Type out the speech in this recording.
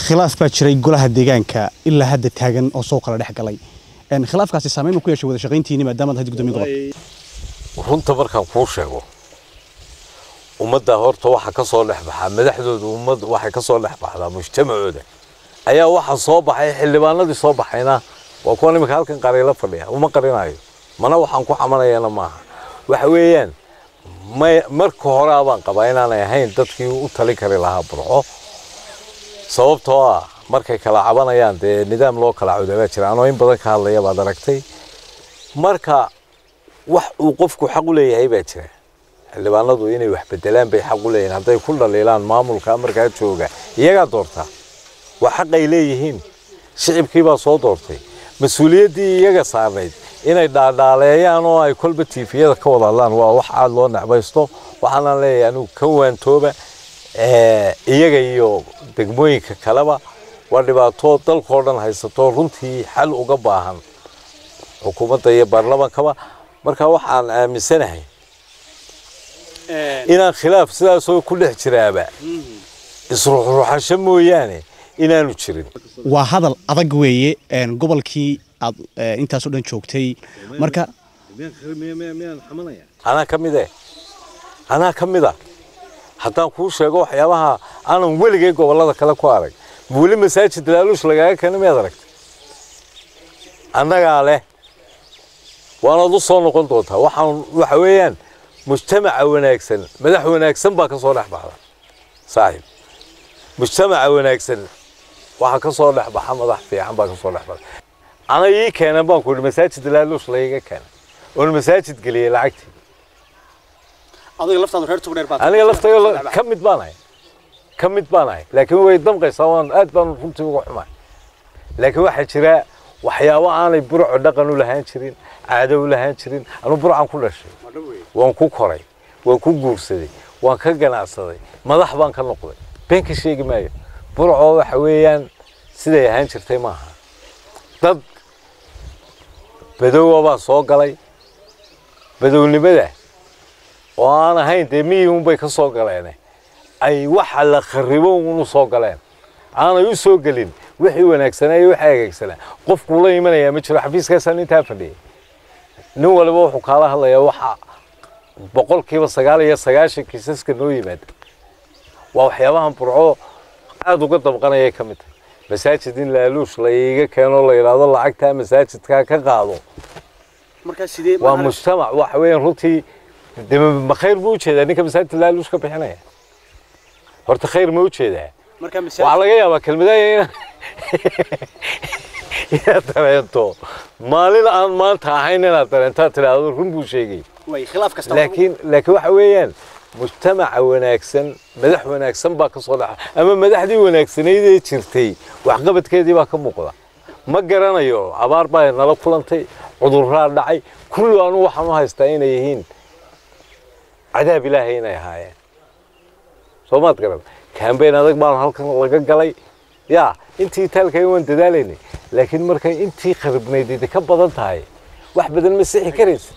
khilaaf baa jiray golaha deegaanka ilaa hadda taagan oo soo kala dhex galay khilaafkaasi saameyn ku yeeshay wada shaqayntiina maadaama aad gudoomiye gobolka runta markaan kuu sheego ummadda horta waxa ka soo dhex baxa madaxdooda ummadda waxa ka soo dhex baxda mujtamacooda ayaa waxa soo baxay xildhibaanadii soo baxayna waa kuwa nimka halkan qareela fadhiya uma qarinayo mana waxaan ku xamanayaa maaha waxa weeyaan marka hore baan qabaa inaan ahayn dadkii u tali kari lahaa burco sababtoo ah markay kala cabanayaan nidaam loo kala codaba jiraan oo in badan ka hadlaya baad aragtay marka wax uu qofku xaq u leeyahay baa jira xildhibaanadu inay wax bedelaan bay xaq u leeyihiin haday ku dhaliilaan maamulka markaa jooga iyaga doorta wax xaq ay leeyihiin shicibkii baa soo doortay mas'uuliyadii iyaga saarneyd inay dhaadhaaleeyaan oo ay kolba tiifiyada ka wadaalaan waa wax aad loo nacbaysto waxaan leeyahay anigu ka waantooba iyaga iyo degmooyinka kaleba waa dhibaato dalkoo dhan haysato runtii xal uga baahan xukuumadda iyo baarlamaankaba marka waxaan aaminsanahay inaan khilaaf sidaas oo ku dhex jiraaba isruuxruuxasho mooyaane inaanu jirin waa hadal adag weeye gobolkii aad intaas oo dhan joogtay marka anaa kamid ah haddaan kuu sheego waxyaabaha aanan weligay gobolada kale ku arag weli masaajid laaluush lagaaga keena miyaad aragtay annagaa leh waanaad u soo noqon doontaa waxa weeyaan mujtamaca wanaagsan madax wanaagsan baa ka soo dhex baxda saaxiib mujtamaca wanaagsan waxa ka soo dhex baxa madax fiican baa ka soo dhex baxda ana ii keenan baan ku yidhi masaajid laaluush lagaga keena oo masaajid geliyay lacagtii adiga laftaadu reer tugdheer baad aniga laftayga ka mid baan ahay laakiin way damqaysaa waan aad baan runtii uga xumahay laakiin waxa jira waxyaabo aanay burco dhaqan u lahaan jirin caado u lahaan jirin anu burcan ku dhashay waan ku koray waan ku guursaday waan ka ganacsaday madax baan ka noqday been ka sheegi maayo burco waxa weeyaan siday ahaan jirtay maaha dad badowga baa soo galay badownimada oo aan ahayn miyuun bay ka soo galeen ay waxa la kharibo uu soo galeen aanay u soo galin wixii wanaagsanaa waxa hagaagsanaa qofku la imanaya ma jiro xafiiskaas inta fadhiyay nin walba wuxuu kala hadlayaa waxa boqolkiiba 99 kiisaska noo yimaada waa waxyaabahan burco aad uga dabqanaya kamid masaajid in laaluush la iiga keeno la yiraahdo lacagta masaajidka ka qaado marka sidee waa mujtamac waxa weeyaan runtii ma khayr buu jeedaa ninka masaajid laaluush ka bixinaya horta khayr ma u jeedaa marka masaajid waxa laga yaabaa kelmadayna yaa tareento maalin aan maanta ahayn inaad tareento tiraahdo run buu sheegay way khilaaf kasta laakiin waxa weeyaan mujtamaca wanaagsan madax wanaagsan baa ka soo dhaca ama madaxdii wanaagsaneyd ee jirtay wax qabadkeedii baa ka muuqda ma garanayo abaar baa nala kulantay cudurraa dhacay kullu aanu waxaan u haystaa inay yihiin cadaab ilaahay inay ahaayeen soomaad garan campaign adag baan halkan laga galay yaa intii talkay waan dadaalayna laakiin markay intii qaribnayd ka badan tahay wax badan ma sixi karaysid